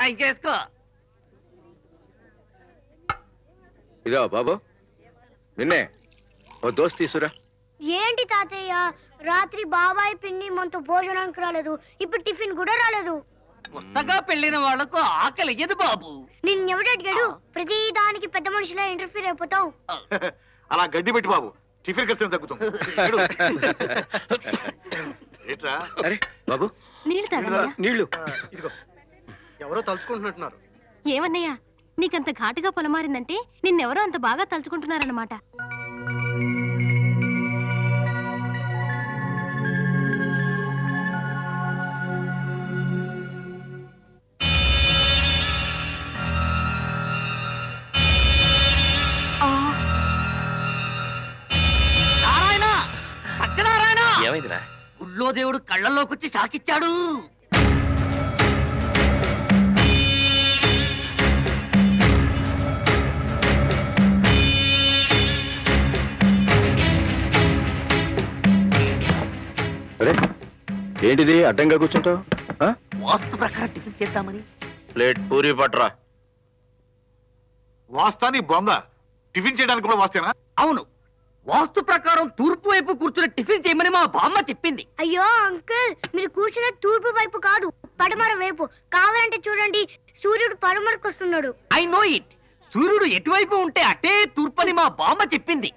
ఇంకేసుకో. ఇదో బాబు, నిన్నే ఓ దోస్త్ తీసురా. ఏంటి తాతయ్య, రాత్రి బాబాయ్ పిన్ని మనతో భోజనానికి రాలేదు, ఇప్పుడు టిఫిన్ కూడా రాలేదు. కొత్తగా పెళ్లిన వాళ్ళకు ఆకలి ఎదు బాబు. నిన్నెవడు అడిగాడు? ప్రతి దానికి పెద్ద మనిషిలా ఇంటర్ఫీర్ అయిపోతావు. అలా గడ్డి పెట్టి బాబు, టిఫిన్ ఖర్చు తగ్గుతుంది. అరే బాబు, నీళ్లు. ఇదిగో, ఎవరో తలుచుకుంటున్నట్టున్నారు. ఏమన్నయ్యా, నీకంత ఘాటుగా పొలమారిందంటే నిన్నెవరో అంత బాగా తలుచుకుంటున్నారన్నమాట. నారాయణ, సత్యనారాయణ, ఏమైందిరా? గుళ్ళో దేవుడు కళ్ళల్లోకొచ్చి సాకిచ్చాడు. ఏంటిది అడ్డంగా కూర్చుంటావు? వాస్తు ప్రకారం టిఫిన్ చేద్దామని. ప్లేట్ పూరి పట్రా. వాస్తాని బొంద, టిఫిన్ చేయడానికి కూడా వాస్తేనా? అవును, వాస్తు ప్రకారం తూర్పు వైపు కూర్చుని టిఫిన్ చేయమని మా బామ్మ చెప్పింది. అయ్యో అంకుల్, మీరు కూర్చున్న తూర్పు వైపు కాదు, పడమర వైపు. కావాలంటే చూడండి, సూర్యుడు పడమరకు వస్తున్నాడు. I know it. సూర్యుడు ఎటువైపు ఉంటే అటే తూర్పని మా బామ్మ చెప్పింది.